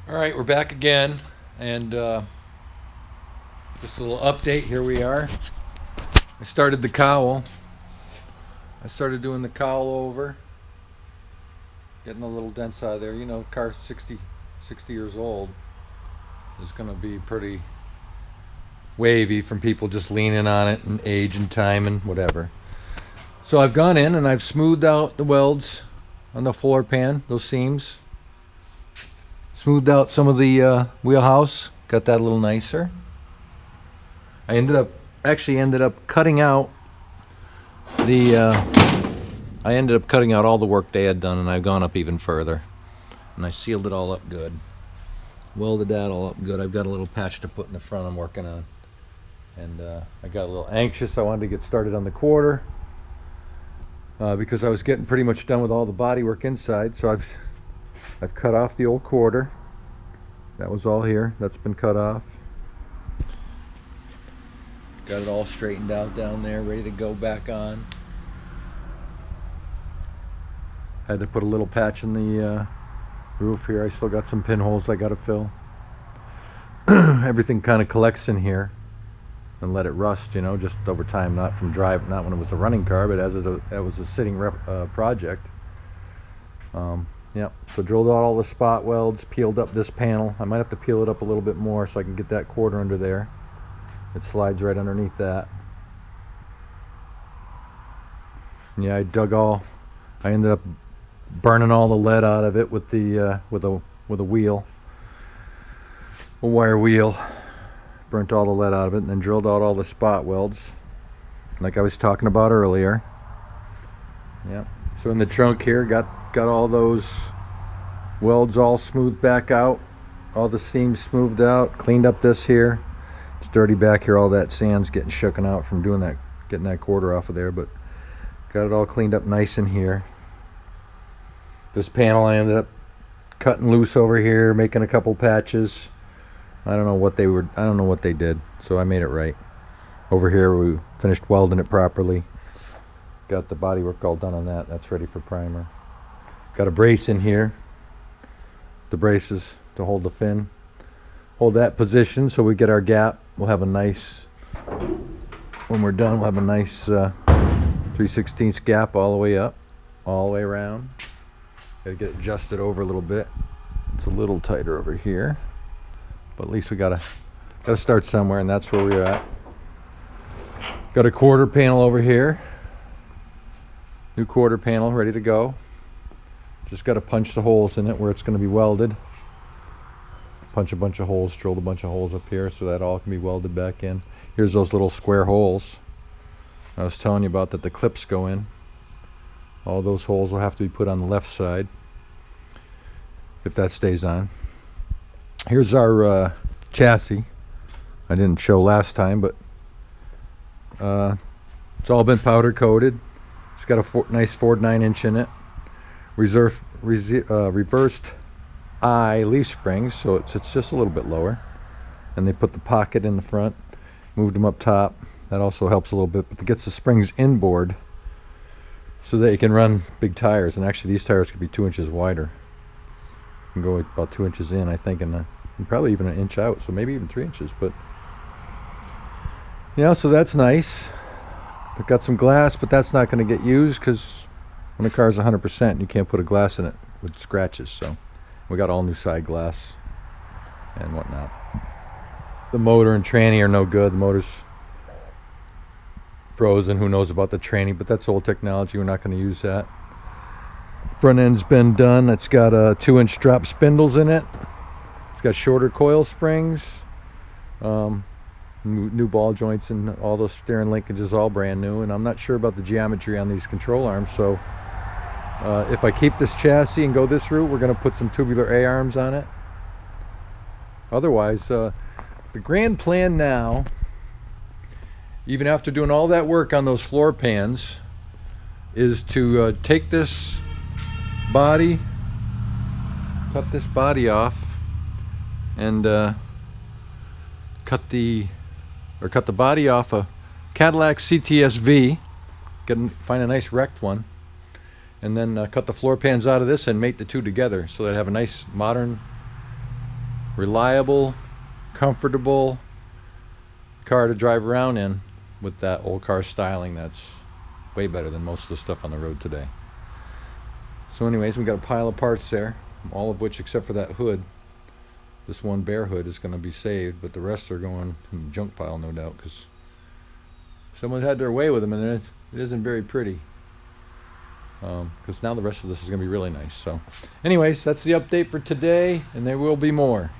All right, we're back again, and just a little update. Here we are. I started the cowl. I started doing the cowl over, getting the little dents out of there. You know, car 60 years old is going to be pretty wavy from people just leaning on it and age and time and whatever. So I've gone in and I've smoothed out the welds on the floor pan, those seams. Smoothed out some of the wheelhouse, got that a little nicer. I actually ended up cutting out all the work they had done, and I've gone up even further. And I sealed it all up good. Welded that all up good. I've got a little patch to put in the front I'm working on. And I got a little anxious. I wanted to get started on the quarter because I was getting pretty much done with all the body work inside. So I've cut off the old quarter. That was all here. That's been cut off. Got it all straightened out down there, ready to go back on. Had to put a little patch in the roof here. I still got some pinholes I got to fill. Everything kind of collects in here and let it rust, you know, just over time, not when it was a running car, but as it was a sitting project. Yep, so drilled out all the spot welds, peeled up this panel. I might have to peel it up a little bit more so I can get that quarter under there. It slides right underneath that. And yeah, I ended up burning all the lead out of it with the with a wheel, a wire wheel. Burnt all the lead out of it, and then drilled out all the spot welds, like I was talking about earlier. Yep. So in the trunk here, got all those welds all smoothed back out, all the seams smoothed out, cleaned up this here. It's dirty back here, all that sand's getting shooken out from doing that, getting that quarter off of there, but got it all cleaned up nice in here. This panel I ended up cutting loose over here, making a couple patches. I don't know what they did, so I made it right. Over here we finished welding it properly. Got the bodywork all done on that. That's ready for primer. Got a brace in here. The braces to hold the fin. Hold that position so we get our gap. We'll have a nice, when we're done, we'll have a nice 3/16 gap all the way up, all the way around. Got to get it adjusted over a little bit. It's a little tighter over here, but at least we gotta start somewhere, and that's where we're at. Got a quarter panel over here. New quarter panel ready to go. Just got to punch the holes in it where it's going to be welded. Punch a bunch of holes, drilled a bunch of holes up here so that all can be welded back in. Here's those little square holes I was telling you about that the clips go in. All those holes will have to be put on the left side if that stays on. Here's our chassis. I didn't show last time, but it's all been powder coated. It's got a nice 4.9" in it. Reversed eye leaf springs, so it's just a little bit lower. And they put the pocket in the front, moved them up top. That also helps a little bit, but it gets the springs inboard so that you can run big tires. And actually these tires could be 2 inches wider. You can go about 2 inches in, I think, and probably even an inch out, so maybe even 3 inches. But yeah, so that's nice. I've got some glass, but that's not going to get used because when the car's 100%, you can't put a glass in it with scratches. So we got all new side glass and whatnot. The motor and tranny are no good. The motor's frozen. Who knows about the tranny, but that's old technology. We're not going to use that. Front end's been done. It's got 2-inch drop spindles in it. It's got shorter coil springs. New ball joints, and all those steering linkages all brand new. And I'm not sure about the geometry on these control arms, so if I keep this chassis and go this route, we're going to put some tubular A-arms on it. Otherwise, the grand plan now, even after doing all that work on those floor pans, is to take this body, cut this body off, and cut the body off a Cadillac CTS-V, find a nice wrecked one, and then cut the floor pans out of this and mate the two together so that I have a nice modern reliable, comfortable car to drive around in with that old car styling that's way better than most of the stuff on the road today. So anyways, we got a pile of parts there, all of which except for that hood. This one bare hood is going to be saved, but the rest are going in the junk pile, no doubt, because someone had their way with them, and it isn't very pretty. Because now the rest of this is going to be really nice. So anyways, that's the update for today, and there will be more.